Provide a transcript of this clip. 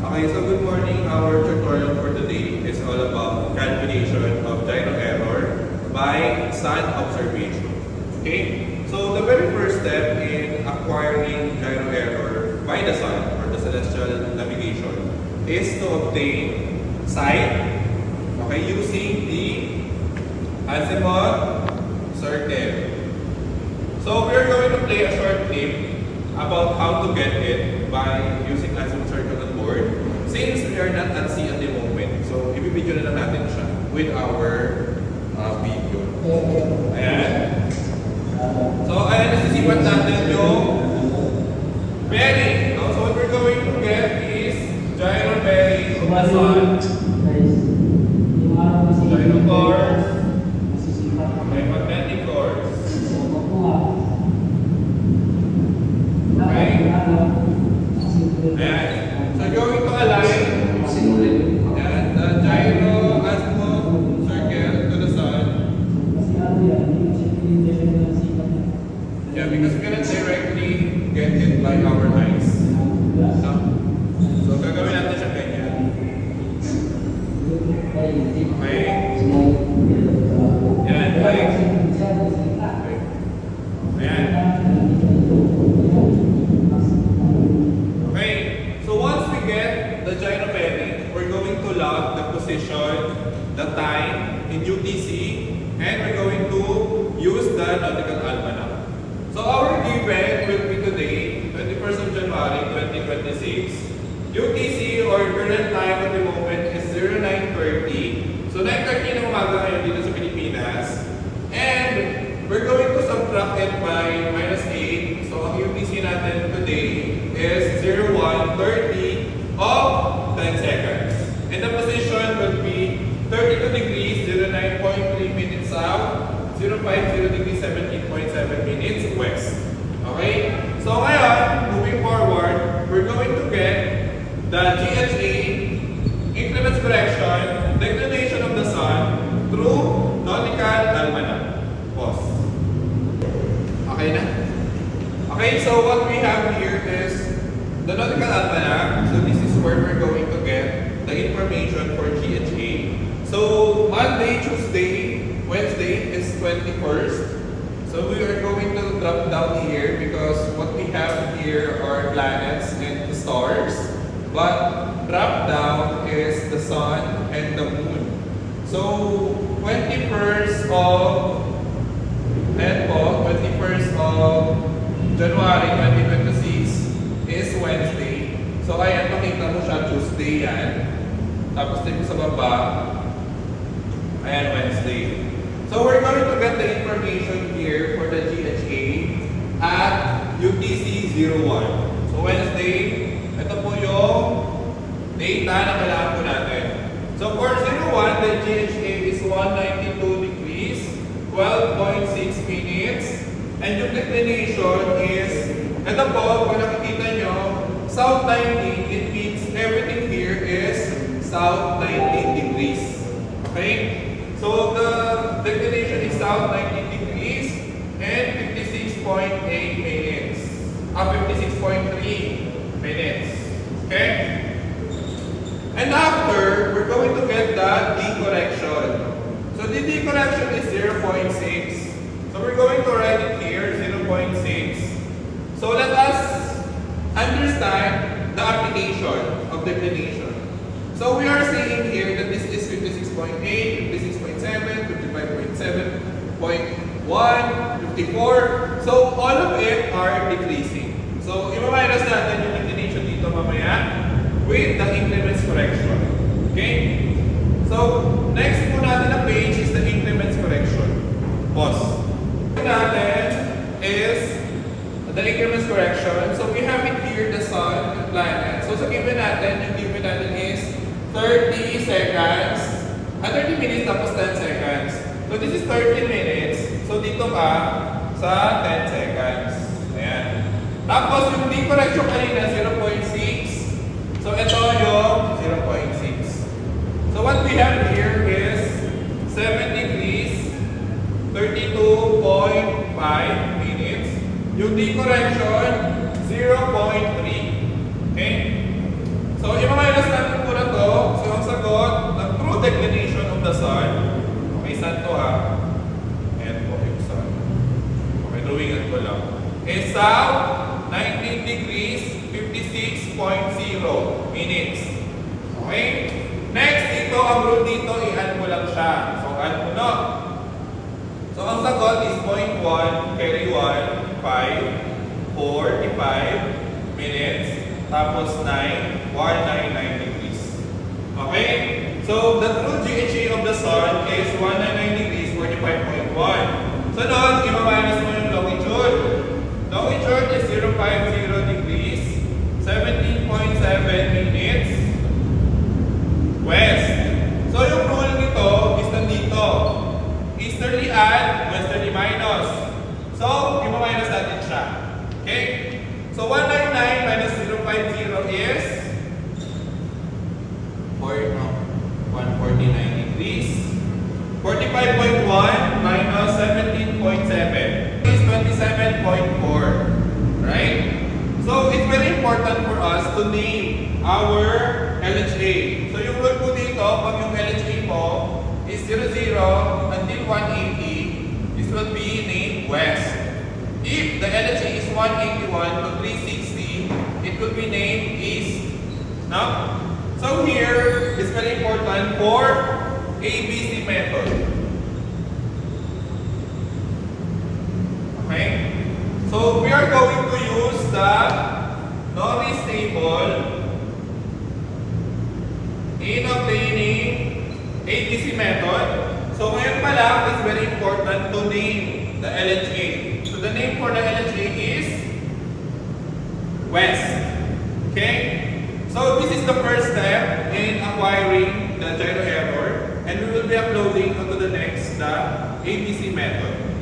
Okay, so good morning. Our tutorial for today is all about calculation of gyro error by sun observation. Okay, so the very first step in acquiring gyro error by the sun or the celestial navigation is to obtain sight, okay, using the azimuth circle. So we're going to play a short clip about how to get it by using azimuth circle on board since we are not at sea at the moment. So ibibidyo na lang natin siya with our video. Ayan. So ayan, nasisipat natin yung bearing. No? So what we're going to get is gyro bearing of the sun, gyro course, may magnetic course. Okay? Ayan. So going to align and the gyro azimuth circle to the sun. Yeah, because we cannot directly get it by our eyes. So gagawin natin siya ganyan. Okay? Yan, like. Okay. Ayan. Okay, so once we get the gyro bearing, we're going to log the position, the time in UTC, and we're going to use the nautical almanac. So our given will be today, 21st of January 2026. UTC or current time at the moment is 09:30. So 9:30 ng umaga ngayon dito sa Pilipinas. And we're going to subtract it by -8. So ang UTC natin today is 01:30 of 10 seconds. And the position will be 32 degrees, 09.3 minutes south, 050 degrees, 17.7 minutes west. Okay? So ngayon, moving forward, we're going to get the GHA, increments correction, declination of the sun through nautical almanac. Pause. Okay na? Okay, so what we have here is the nautical almanac. So this is where we're going to get the information for GHA. So Monday, Tuesday, Wednesday is 21st. So we are going to drop down here because what we have here are planets and stars. But drop down is the sun and the moon. So 21st of 21st of January 2026 is Wednesday. So ayan, makita mo siya Tuesday yan. Tapos dito sa baba, ayan, Wednesday. So we're going to get the information here for the GHA at UTC 01. So Wednesday, ito po yung data na kailangan po natin. So for 01, the GHA is 192 degrees, 12.6 minutes, and yung declination is, ito po, kung nakikita nyo, south 90, it means everything here is south 90 degrees. Okay? So the declination is south 90 degrees and 56.8 minutes. 56.3 minutes. Okay? And after, we're going to get the D-correction. So the D-correction is 0.6. So we're going to write it here, 0.6. So let us understand the application of declination. So we are saying here that this is 56.8, 56.7, 55.7, 0.1, 54. So all of it are decreasing. So i-minus natin yung declination dito mamaya with the increments correction. Okay? So next po natin na page is the increments correction. Pause. Natin is the increments correction. So we have it here, the sun, the planet. So sa given natin, yung given natin is 30 seconds, 30 minutes tapos 10 seconds. So this is 30 minutes. So dito ka sa 10 seconds. Ayan. Tapos yung D-correction kanina, 0.6. So ito yung 0.6. So what we have here is 7 degrees, 32.5 minutes. Yung D-correction, 0.3. Okay? So, i-minus is south 19 degrees 56.0 minutes. Okay? Next, dito, ang rule dito, i-add mo lang siya. So, add mo na. So, ang sagot is 0.1, carry 1, 5, 45 minutes, tapos 9, 199 degrees. Okay? So, the true GHA of the sun is 199 degrees, 45.1. So, noon, i-minus mo yung longitude. Longitude is 050 degrees, 17.7 minutes, west. So, yung rule nito is nandito. Easterly add, westerly minus. So, i-minus natin siya. Okay? So, 199 minus 050 is 149 degrees. 45.1 minus 17.7 is 27.4. Right? So, it's very important for us to name our LHA. So, yung rule po dito, pag yung LHA mo is 00 until 180, this will be named west. If the LHA is 181 to 360, it will be named east. No? So here, it's very important for ABC method. Okay? So we are going to use the Norris table in obtaining ABC method. So ngayon pa lang, it's very important to name the LHA. So the name for the LHA is west. Okay? So this is the first step in acquiring the gyro error, and we will be uploading onto the next the ABC method.